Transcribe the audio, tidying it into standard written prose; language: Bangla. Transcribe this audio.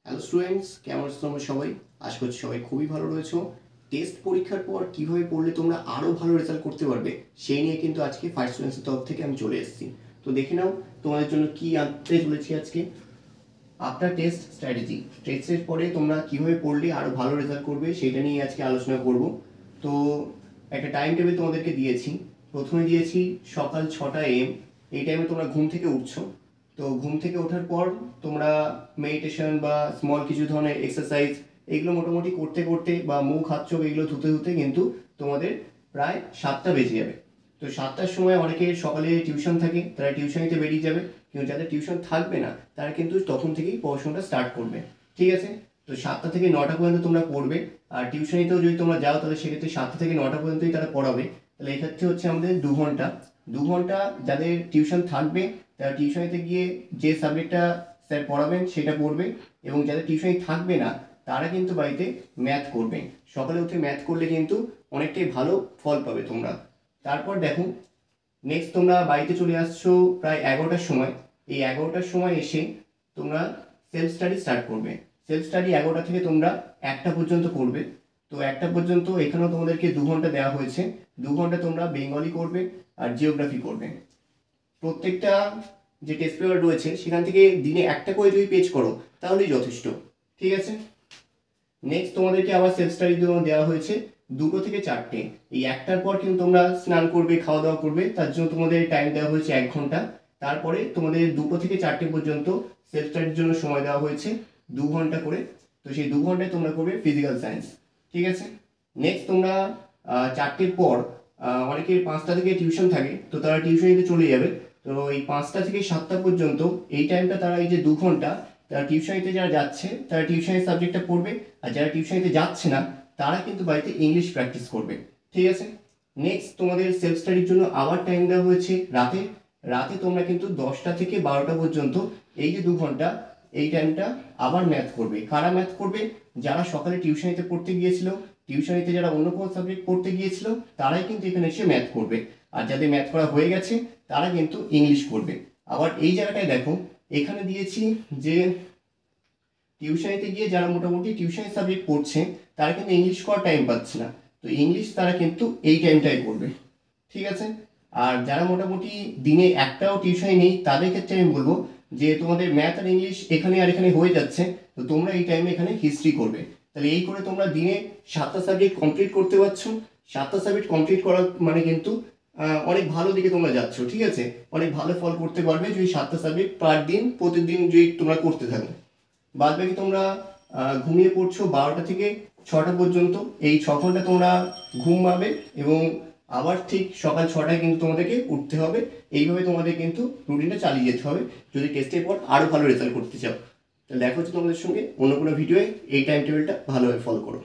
হ্যালো স্টুডেন্টস, কেমন আছো তোমরা সবাই? আশা করছি সবাই খুবই ভালো রয়েছো। টেস্ট পরীক্ষার পর কীভাবে পড়লে তোমরা আরও ভালো রেজাল্ট করতে পারবে সেই নিয়ে কিন্তু আজকে ফার্স্ট স্টুডেন্টসের তরফ থেকে আমি চলে এসেছি। তো দেখে নাও তোমাদের জন্য কি আনতে চলেছি আজকে। আফটার টেস্ট স্ট্র্যাটেজি, টেস্টের পরে তোমরা কীভাবে পড়লে আরও ভালো রেজাল্ট করবে সেটা নিয়ে আজকে আলোচনা করব। তো একটা টাইম টেবিল তোমাদেরকে দিয়েছি। প্রথমে দিয়েছি সকাল 6টা AM। এই টাইমে তোমরা ঘুম থেকে উঠছো। তো ঘুম থেকে ওঠার পর তোমরা মেডিটেশন বা স্মল কিছু ধরনের এক্সারসাইজ এগুলো মোটামুটি করতে করতে বা মুখ হাত চোখ এগুলো ধুতে ধুতে কিন্তু তোমাদের প্রায় 7টা বেজে যাবে। তো 7টার সময় অনেকের সকালে টিউশন থাকে, তারা টিউশনিতে বেরিয়ে যাবে, কিন্তু যাদের টিউশন থাকবে না তারা কিন্তু তখন থেকেই পড়াশোনাটা স্টার্ট করবে। ঠিক আছে? তো 7টা থেকে 9টা পর্যন্ত তোমরা পড়বে। আর টিউশনিতেও যদি তোমরা যাও তাহলে সেক্ষেত্রে 7টা থেকে 9টা পর্যন্তই তারা পড়াবে। তাহলে এক্ষেত্রে হচ্ছে আমাদের 2 ঘন্টা। 2 ঘন্টা যাদের টিউশন থাকবে তারা টিউশনিতে গিয়ে যে সাবজেক্টটা স্যার পড়াবেন সেটা পড়বে, এবং যাদের টিউশনি থাকবে না তারা কিন্তু বাড়িতে ম্যাথ করবে। সকালে উঠে ম্যাথ করলে কিন্তু অনেকটাই ভালো ফল পাবে তোমরা। তারপর দেখো, নেক্সট তোমরা বাড়িতে চলে আসছো প্রায় 11টার সময়। এই 11টার সময় এসে তোমরা সেলফ স্টাডি স্টার্ট করবে। সেলফ স্টাডি 11টা থেকে তোমরা 1টা পর্যন্ত করবে। তো 1টা পর্যন্ত এখানেও তোমাদেরকে 2 ঘন্টা দেওয়া হয়েছে। 2 ঘন্টা তোমরা বেঙ্গলি করবে আর জিওগ্রাফি করবে। প্রত্যেকটা যে টেস্ট পেপার রয়েছে সেখান থেকে দিনে একটা করে যদি পেজ করো তাহলেই যথেষ্ট। ঠিক আছে? নেক্সট তোমাদেরকে আবার সেলফ স্টাডির জন্য দেওয়া হয়েছে 2টো থেকে 4টে। এই 1টার পর কিন্তু তোমরা স্নান করবে, খাওয়া দাওয়া করবে, তার জন্য তোমাদের টাইম দেওয়া হয়েছে 1 ঘন্টা। তারপরে তোমাদের 2টো থেকে 4টে পর্যন্ত সেলফ স্টাডির জন্য সময় দেওয়া হয়েছে 2 ঘন্টা করে। তো সেই 2 ঘন্টায় তোমরা করবে ফিজিক্যাল সায়েন্স। ঠিক আছে? নেক্সট তোমরা 4টের পর অনেকের 5টা থেকে টিউশন থাকে, তো তারা টিউশনিতে চলে যাবে। তো এই 5টা থেকে 7টা পর্যন্ত এই টাইমটা তারা এই যে 2 ঘন্টা তারা টিউশনিতে যারা যাচ্ছে তারা টিউশনের সাবজেক্টটা পড়বে, আর যারা টিউশনিতে যাচ্ছে না তারা কিন্তু বাড়িতে ইংলিশ প্র্যাকটিস করবে। ঠিক আছে? নেক্সট তোমাদের সেলফ স্টাডির জন্য আবার টাইম দেওয়া হয়েছে রাতে। রাতে তোমরা কিন্তু 10টা থেকে 12টা পর্যন্ত এই যে 2 ঘন্টা এই টাইমটা আবার ম্যাথ করবে। কারা ম্যাথ করবে? যারা সকালে টিউশনিতে পড়তে গিয়েছিল, টিউশনিতে যারা অন্য কোনো সাবজেক্ট পড়তে গিয়েছিল তারাই কিন্তু এখানে এসে ম্যাথ করবে। আর যাদের ম্যাথ করা হয়ে গেছে তারা কিন্তু ইংলিশ করবে। আবার এই জায়গাটায় দেখো, এখানে দিয়েছি যে টিউশনিতে গিয়ে যারা মোটামুটি টিউশন সাবজেক্ট পড়ছে তারা কিন্তু ইংলিশ করার টাইম পাচ্ছে না, তো ইংলিশ তারা কিন্তু এই টাইমটাই করবে। ঠিক আছে? আর যারা মোটামুটি দিনে একটাও টিউশন নেই তাদের ক্ষেত্রে আমি বলবো যে তোমাদের ম্যাথ আর ইংলিশ এখানে আর এখানে হয়ে যাচ্ছে, তো তোমরা এই টাইমে এখানে হিস্ট্রি করবে। তাহলে এই করে তোমরা দিনে 7টা সাবজেক্ট কমপ্লিট করতে পারছো। 7টা সাবজেক্ট কমপ্লিট করা মানে কিন্তু অনেক ভালো দিকে তোমরা যাচ্ছ। ঠিক আছে? অনেক ভালো ফল করতে পারবে যদি 7টা সাবজেক্ট পার দিন প্রতিদিন যদি তোমরা করতে থাকো। বাদ বাকি তোমরা ঘুমিয়ে পড়ছো 12টা থেকে 6টা পর্যন্ত। এই 6 ঘন্টা তোমরা ঘুমাবে এবং আবার ঠিক সকাল 6টায় কিন্তু তোমাদেরকে উঠতে হবে। এইভাবে তোমাদের কিন্তু রুটিনটা চালিয়ে যেতে হবে যদি টেস্টের পর আরও ভালো রেজাল্ট করতে চাও। তাহলে দেখা হচ্ছে তোমাদের সঙ্গে অন্য কোনো ভিডিওয়ে। এই টাইম টেবিলটা ভালোভাবে ফলো করো।